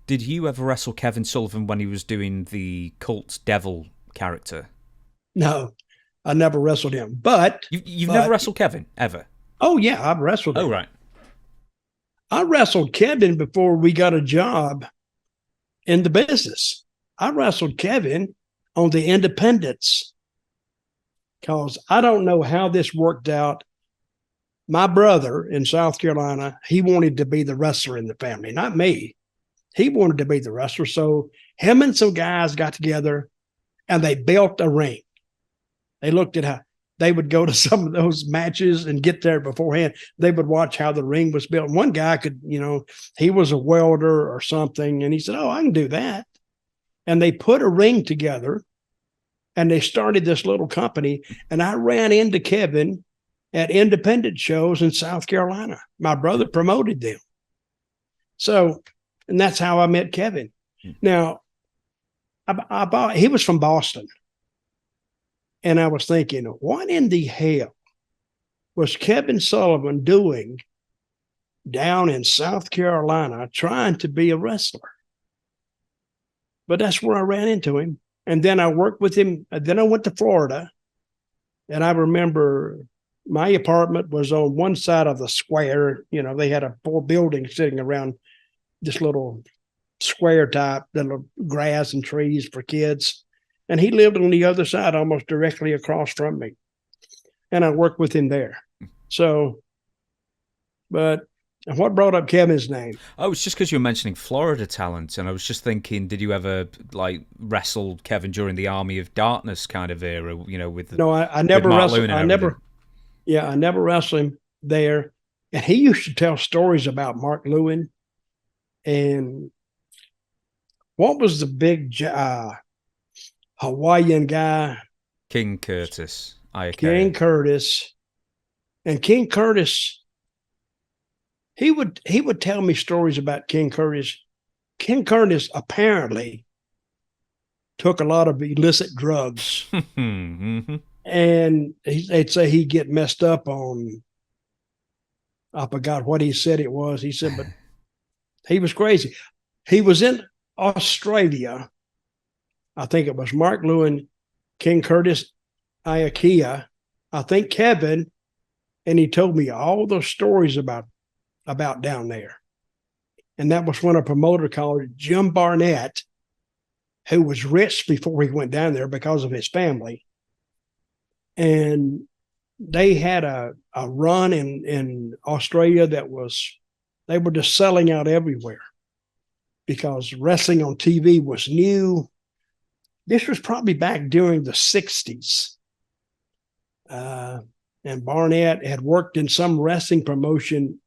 Did you ever wrestle Kevin Sullivan when he was doing the cult devil character? No, I never wrestled him, but You've never but wrestled Kevin ever? oh yeah, I've wrestled Oh him. right. I wrestled Kevin before we got a job in the business. I wrestled Kevin on the independents because I don't know how this worked out. My brother in South Carolina, he wanted to be the wrestler in the family, not me. He wanted to be the wrestler. So him and some guys got together and they built a ring. They looked at how they would go to some of those matches and get there beforehand. They would watch how the ring was built. One guy could, he was a welder or something. And he said, "Oh, I can do that." And they put a ring together and they started this little company. And I ran into Kevin at independent shows in South Carolina. My brother promoted them. So, and that's how I met Kevin. Now, he was from Boston. And I was thinking, what in the hell was Kevin Sullivan doing down in South Carolina trying to be a wrestler? But that's where I ran into him. And then I worked with him. Then I went to Florida. And I remember my apartment was on one side of the square. They had a 4 buildings sitting around this little square type, little grass and trees for kids. And he lived on the other side, almost directly across from me. And I worked with him there. So, but what brought up Kevin's name? Oh, it's just because you were mentioning Florida talent, and I was just thinking, did you ever wrestle Kevin during the Army of Darkness kind of era? With No, I with never Mark wrestled. Lewin and everything. I never wrestled him there. And he used to tell stories about Mark Lewin. And what was the big Hawaiian guy? King Curtis, King Ayakea. Curtis. And King Curtis, he would tell me stories about King Curtis. King Curtis apparently took a lot of illicit drugs. Mm-hmm. And they'd say he'd get messed up on, I forgot what he said it was. He said, but he was crazy. He was in Australia. I think it was Mark Lewin, King Curtis, Ayakea, I think Kevin, and he told me all those stories about down there. And that was when a promoter called Jim Barnett, who was rich before he went down there because of his family. And they had a run in Australia that they were just selling out everywhere because wrestling on TV was new. This was probably back during the 60s. And Barnett had worked in some wrestling promotion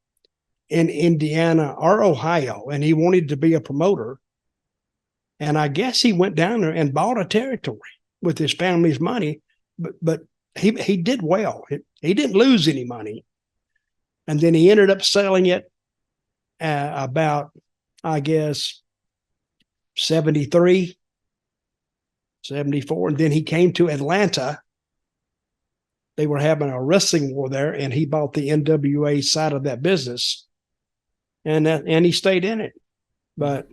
in Indiana or Ohio, and he wanted to be a promoter. And I guess he went down there and bought a territory with his family's money, but he did well. He didn't lose any money. And then he ended up selling it about, I guess, 73, 74. And then he came to Atlanta. They were having a wrestling war there, and he bought the NWA side of that business. And he stayed in it. But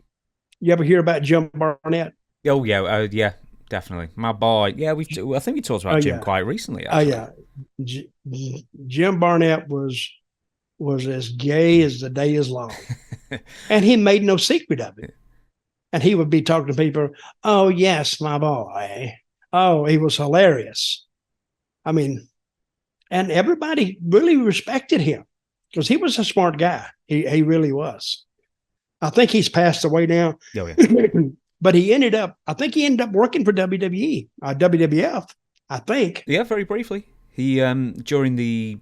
you ever hear about Jim Barnett? Oh yeah, yeah, definitely. My boy. Yeah, I think we talked about Jim Yeah. quite recently. Oh Actually, yeah. Jim Barnett was as gay as the day is long. And he made no secret of it. And he would be talking to people, "Oh, yes, my boy." Oh, he was hilarious. I mean, and everybody really respected him because he was a smart guy. He really was. I think he's passed away now. Oh yeah. But I think he ended up working for WWE, WWF, I think. Yeah, very briefly. He during the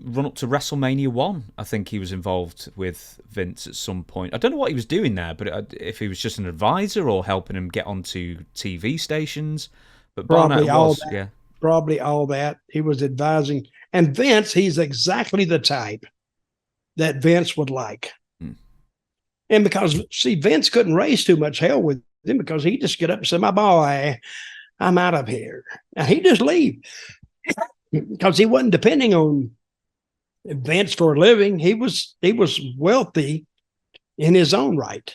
run up to WrestleMania 1, I think he was involved with Vince at some point. I don't know what he was doing there, but if he was just an advisor or helping him get onto TV stations. But Barnett was, yeah. Probably all that. He was advising. And Vince, he's exactly the type that Vince would like. And because, see, Vince couldn't raise too much hell with him because he'd just get up and say, "My boy, I'm out of here." And he'd just leave because he wasn't depending on Vince for a living. He was wealthy in his own right.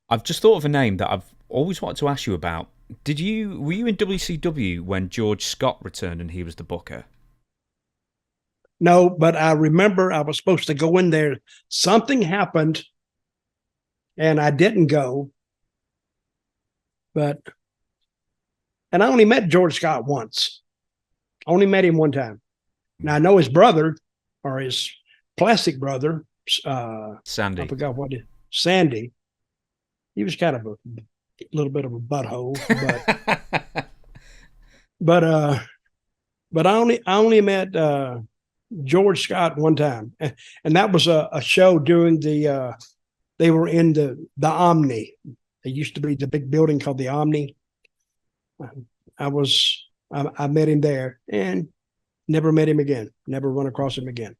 I've just thought of a name that I've always wanted to ask you about. Were you in WCW when George Scott returned and he was the booker? No, but I remember I was supposed to go in there. Something happened and I didn't go. And I only met George Scott once. Only met him one time. Now I know his brother, or his plastic brother, Sandy. I forgot what it. Sandy. He was kind of a little bit of a butthole, but I only met George Scott one time, and that was a show during the. They were in the Omni. It used to be the big building called the Omni. I met him there and never met him again. Never run across him again.